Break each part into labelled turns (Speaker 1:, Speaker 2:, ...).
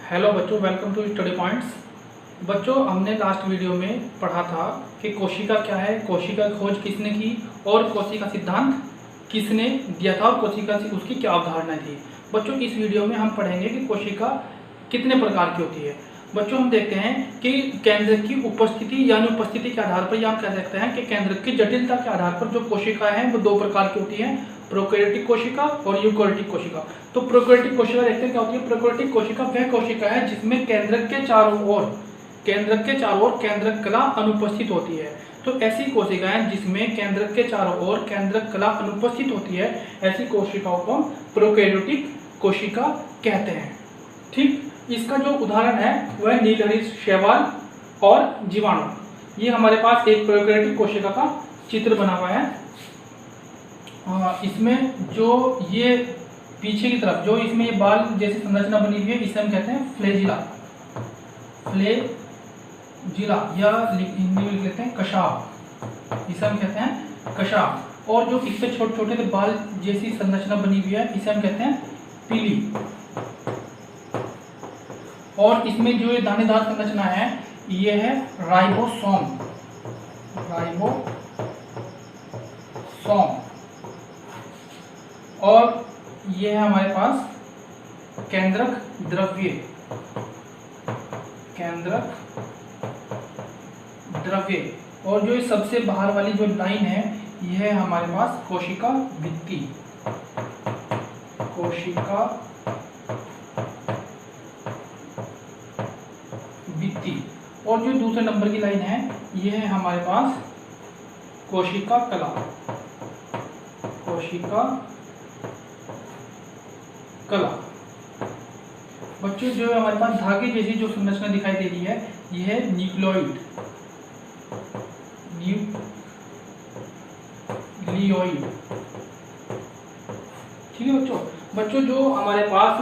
Speaker 1: Hello बच्चों, welcome to study points. बच्चों, हमने लास्ट वीडियो में पढ़ा था कि कोशिका क्या है, कोशिका की खोज किसने की और कोशिका सिद्धांत किसने दिया था और कोशिका से उसकी क्या अवधारणा थी। बच्चों, इस वीडियो में हम पढ़ेंगे कि कोशिका कितने प्रकार की होती है। बच्चों, हम देखते हैं कि केंद्र की उपस्थिति या अनुपस्थिति के आधार पर, या हम कह सकते हैं कि केंद्र की जटिलता के आधार पर जो कोशिकाएं हैं वो दो प्रकार की होती हैं, प्रोकैरियोटिक कोशिका और यूकैरियोटिक कोशिका। तो प्रोकैरियोटिक कोशिका देखते हैं क्या होती है। प्रोकैरियोटिक कोशिका वह कोशिका है जिसमें केंद्रक के चारों ओर केंद्रक कला अनुपस्थित होती है। तो ऐसी कोशिकाएं जिसमें केंद्रक के चारों ओर केंद्रक कला अनुपस्थित होती है, ऐसी कोशिकाओं को प्रोकैरियोटिक कोशिका कहते हैं। ठीक, इसका जो उदाहरण है वह नीलहरित शैवाल और जीवाणु। ये हमारे पास एक प्रोकैरियोटिक कोशिका का चित्र बना हुआ है। इसमें जो ये पीछे की तरफ जो इसमें ये बाल जैसी संरचना बनी हुई है, इसे हम कहते हैं फ्लैजिला या हिंदी में लिख लेते हैं कशाप। इसे हम कहते हैं कशाप। और जो इस पे छोटे छोटे से बाल जैसी संरचना बनी हुई है, इसे हम कहते हैं पीली। और इसमें जो ये दानेदार संरचना है, ये है राइबोसोम। और ये है हमारे पास केंद्रक द्रव्य। और जो सबसे बाहर वाली जो लाइन है, यह है हमारे पास कोशिका भित्ति। और जो दूसरे नंबर की लाइन है, यह है हमारे पास कोशिका कला। बच्चों, जो हमारे पास धागे जैसी जो संरचना दिखाई दे रही है, यह है न्यूक्लियोइड। ठीक है बच्चों, जो हमारे पास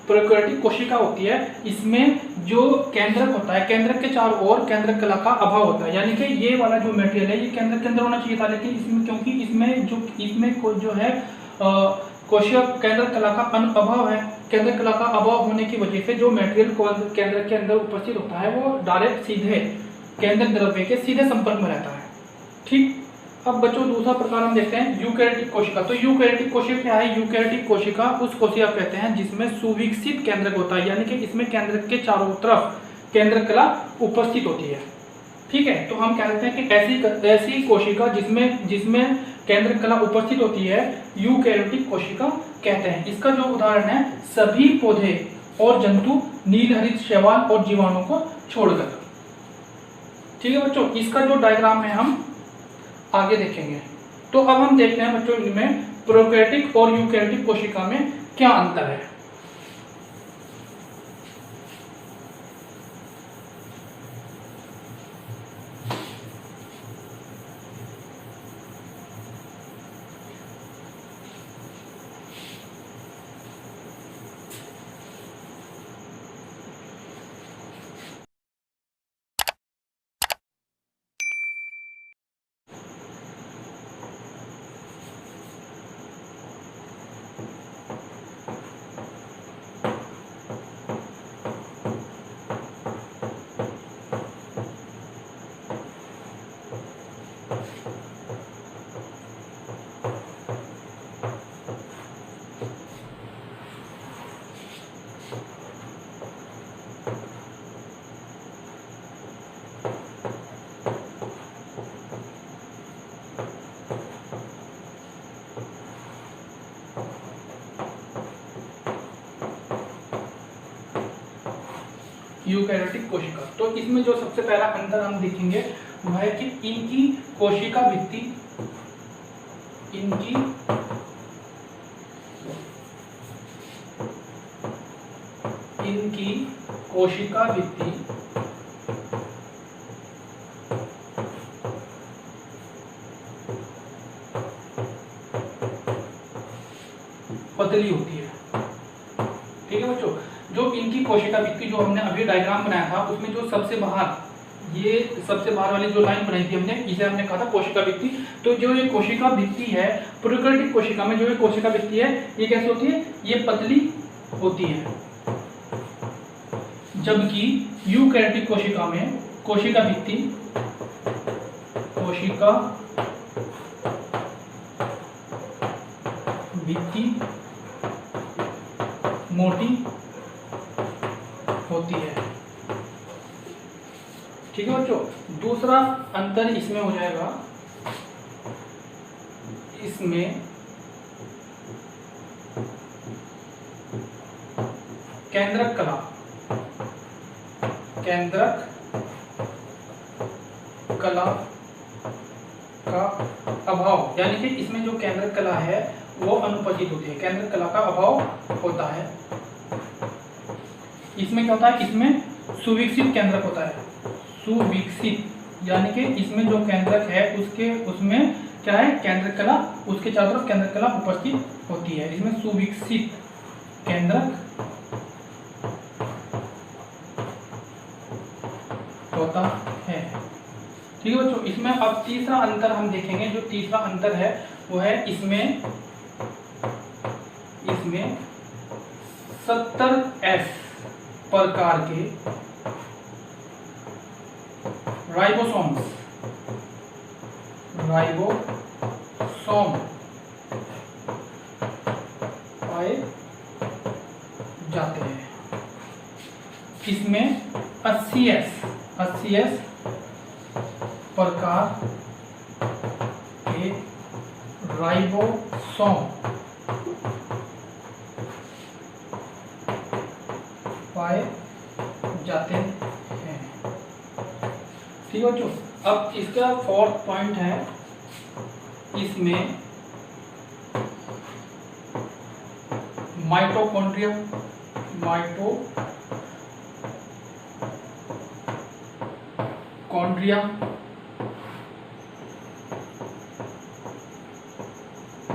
Speaker 1: प्रोकैरियोटिक कोशिका होती है, इसमें जो केंद्रक होता है, केंद्रक के चारों ओर केंद्रक कला का अभाव होता है। यानी कि ये वाला जो मटेरियल है, ये केंद्रक के अंदर होना चाहिए था, लेकिन इसमें क्योंकि इसमें जो है कोशिका केंद्रक कला का अभाव है। केंद्रक कला का अभाव होने की वजह से जो मटेरियल केंद्र के अंदर उपस्थित होता है, वो डायरेक्ट सीधे केंद्रक द्रव्य के सीधे संपर्क में रहता है। ठीक, अब बच्चों दूसरा प्रकार हम देखते हैं यूकैरियोटिक कोशिका। तो यूकैरियोटिक कोशिका क्या है? यूकैरियोटिक कोशिका उस कोशिका कहते हैं जिसमें सुविकसित केंद्रक होता है, यानी कि इसमें केंद्रक के चारों तरफ केंद्रक कला उपस्थित होती है। ठीक है, तो हम कह सकते हैं कि ऐसी कोशिका जिसमें केंद्रक कला उपस्थित होती है, यूकैरियोटिक कोशिका कहते हैं। इसका जो उदाहरण है, सभी पौधे और जंतु नीलहरित शैवाल और जीवाणु को छोड़कर। ठीक है बच्चों, इसका जो डायग्राम है हम आगे देखेंगे। तो अब हम देखते हैं बच्चों, इनमें प्रोकैरियोटिक और यूकैरियोटिक कोशिका में क्या अंतर है। यूकैरियोटिक कोशिका, तो इसमें जो सबसे पहला अंतर हम देखेंगे वह है कि इनकी कोशिका भित्ति पतली होती है। ठीक है बच्चों, जो इनकी कोशिका भित्ति जो हमने अभी डायग्राम बनाया था, उसमें जो सबसे बाहर वाली जो लाइन बनाई थी हमने, इसे हमने कहा था कोशिका भित्ति। तो जो ये कोशिका भित्ति है, प्रोकैरियोटिक कोशिका में जो ये कोशिका भित्ति है, ये कैसे होती है? ये पतली होती है। जबकि यूकैरियोटिक कोशिका में कोशिका भित्ति मोटी होती है। ठीक है बच्चों, दूसरा अंतर इसमें हो जाएगा, इसमें केंद्रक कला का अभाव, यानी कि इसमें जो केंद्रक कला है वो अनुपस्थित होती है, केंद्रक कला का अभाव होता है। इसमें क्या होता है, इसमें सुविकसित केंद्रक होता है, सुविकसित, यानी कि इसमें जो केंद्रक है उसमें क्या है, केंद्रक कला, उसके चारों तरफ केंद्रक कला उपस्थित होती है। इसमें सुविकसित केंद्रक होता है। ठीक है बच्चों, इसमें अब तीसरा अंतर हम देखेंगे। जो तीसरा अंतर है वो है इसमें 70S प्रकार के राइबोसोम पाए जाते हैं। इसमें 80S प्रकार के राइबोसोम पाए जाते हैं। ठीक है बच्चों, अब इसका फोर्थ पॉइंट है, इसमें माइटोकॉन्ड्रिया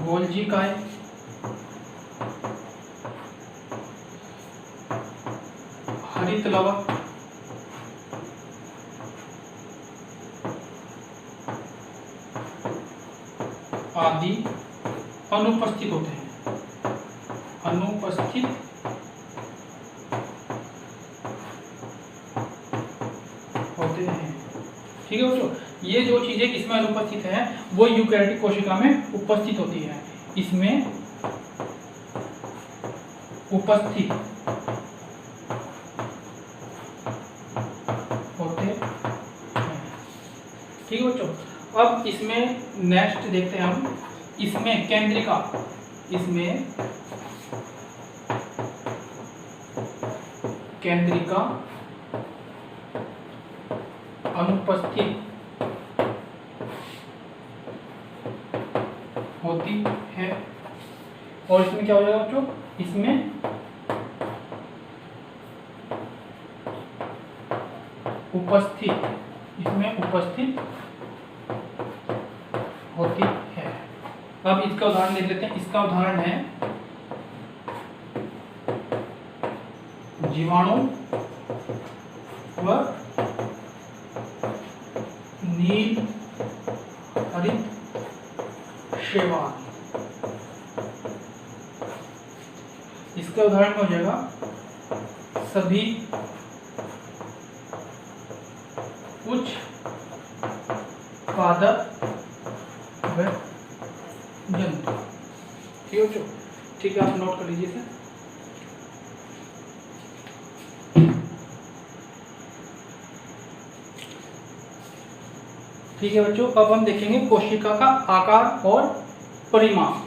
Speaker 1: गोल्जी काय, हरित लवक, आदि अनुपस्थित होते हैं, ठीक है बच्चों, ये जो चीजें इसमें अनुपस्थित हैं वो यूकैरियोटिक कोशिका में उपस्थित होती है। इसमें उपस्थित होते हैं। ठीक है बच्चों, अब इसमें नेक्स्ट देखते हैं हम, इसमें केंद्रिका अनुपस्थित होती है। और इसमें क्या हो जाएगा बच्चों, इसमें उपस्थित होती है। अब इसका उदाहरण देख लेते हैं। इसका उदाहरण है जीवाणु व नील हरित शैवाल। इसका उदाहरण हो जाएगा सभी उच्च पादप व जंतु। ठीक है, आप नोट कर लीजिए इसे। ठीक है बच्चों, अब हम देखेंगे कोशिका का आकार और परिमाप।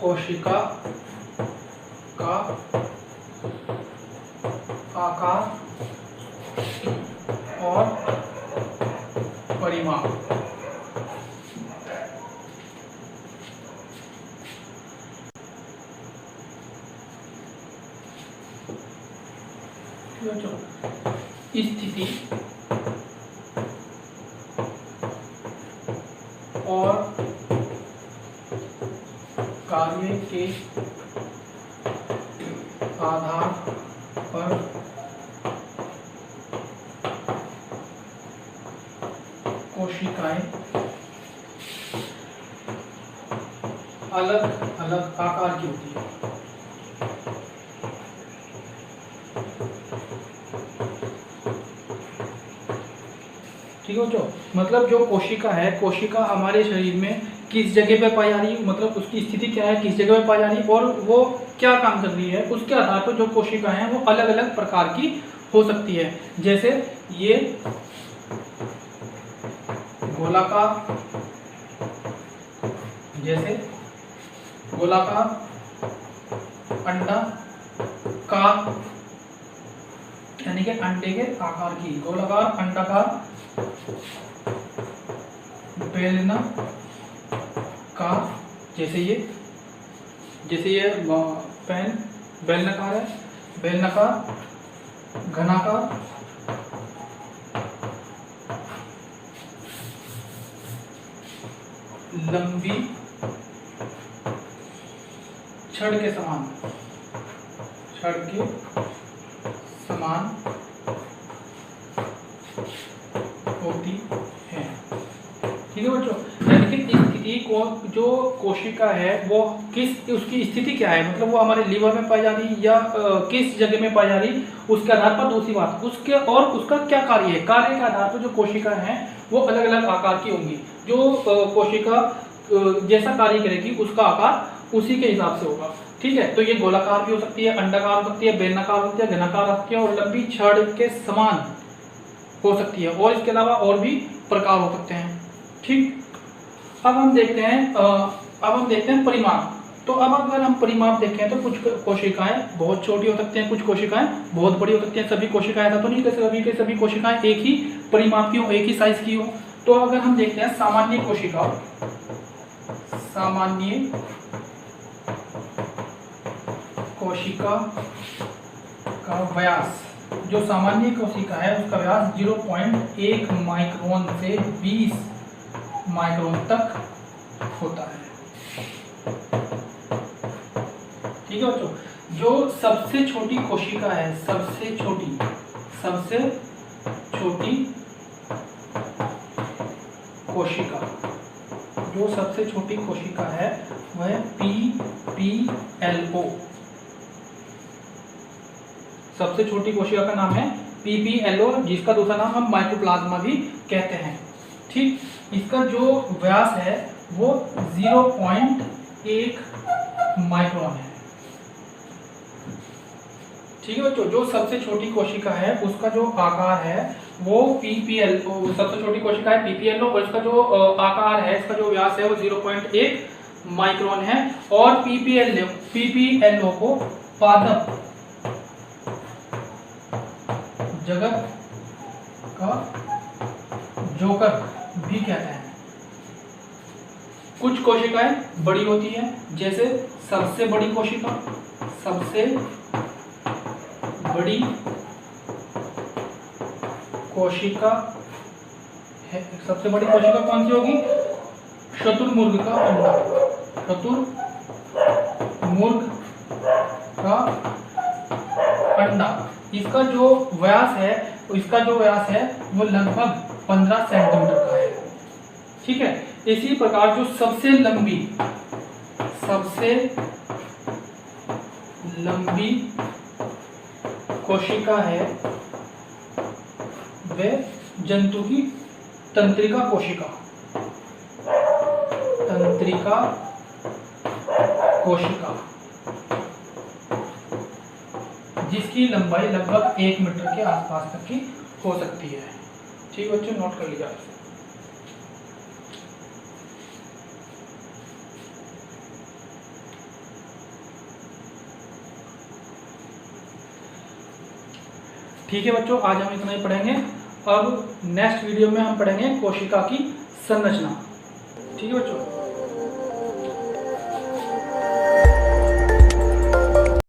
Speaker 1: कोशिका का आकार और परिमाप। स्थिति और कार्य के आधार पर कोशिकाएं अलग अलग आकार की होती है। ठीक है बच्चों, मतलब जो कोशिका है, कोशिका हमारे शरीर में किस जगह पे पाई जा रही है, मतलब उसकी स्थिति क्या है, किस जगह पे पाई जा रही है और वो क्या काम कर रही है, उसके आधार पर जो कोशिका है वो अलग अलग प्रकार की हो सकती है। जैसे ये गोलाकार, जैसे गोलाकार, अंडाकार, यानी कि अंडे के आकार की, गोलाकार, अंडाकार, बेलनाकार, जैसे ये पेन बेलनाकार है, बेलनाकार, घनाकार, लंबी, छड़ के समान होती है। ठीक है बच्चों, यानी कि स्थिति को जो कोशिका है वो किस, उसकी स्थिति क्या है, मतलब वो हमारे लीवर में पाई जा रही या किस जगह में पाई जा रही, उसके आधार पर दूसरी बात उसके और उसका क्या कार्य है, कार्य के आधार पर जो कोशिका है वो अलग अलग आकार की होंगी। जो कोशिका जैसा कार्य करेगी उसका आकार उसी के हिसाब से होगा। ठीक है, तो ये गोलाकार भी हो सकती है, अंडाकार हो सकती है, बेलनाकार हो सकती है, घनाकार हो सकती है और लंबी छड़ के समान हो सकती है, और इसके अलावा और भी प्रकार हो सकते हैं। ठीक, अब हम देखते हैं परिमाप। तो अब अगर हम परिमाप देखें तो कुछ कोशिकाएं बहुत छोटी हो सकती हैं, कुछ कोशिकाएं बहुत बड़ी हो सकती हैं। सभी कोशिकाएं, ऐसा तो नहीं कि सभी कोशिकाएं एक ही परिमाप की हो, एक ही साइज की हो। तो अगर हम देखते हैं सामान्य कोशिका का व्यास, जो सामान्य कोशिका है उसका व्यास 0.1 माइक्रोन से 20 माइक्रोन तक होता है। ठीक है बच्चों, जो सबसे छोटी कोशिका है, सबसे छोटी कोशिका, जो सबसे छोटी कोशिका है वह PPLO, सबसे छोटी कोशिका का नाम है PPLO, जिसका दूसरा नाम हम माइकोप्लाज्मा भी कहते हैं। ठीक, इसका जो व्यास है वो 0.1 माइक्रोन है। ठीक है बच्चों, जो सबसे छोटी कोशिका है उसका जो आकार है वो PPLO, सबसे छोटी कोशिका है PPLO और इसका जो आकार है, इसका जो व्यास है वो 0.1 माइक्रोन है। और PPLO को पादप जगत का जोकर भी कहते हैं। कुछ कोशिकाएं बड़ी होती हैं, जैसे सबसे बड़ी कोशिका, सबसे बड़ी कोशिका कौन सी होगी? शुतुरमुर्ग का अंडा, शुतुरमुर्ग का अंडा। इसका जो व्यास है वो लगभग 15 सेंटीमीटर का है। ठीक है, इसी प्रकार जो सबसे लंबी कोशिका है वह जंतु की तंत्रिका कोशिका, जिसकी लंबाई लगभग 1 मीटर के आसपास तक की हो सकती है। ठीक है बच्चों, नोट कर लीजिए आप। ठीक है बच्चों, आज हम इतना ही पढ़ेंगे। अब नेक्स्ट वीडियो में हम पढ़ेंगे कोशिका की संरचना। ठीक है बच्चों।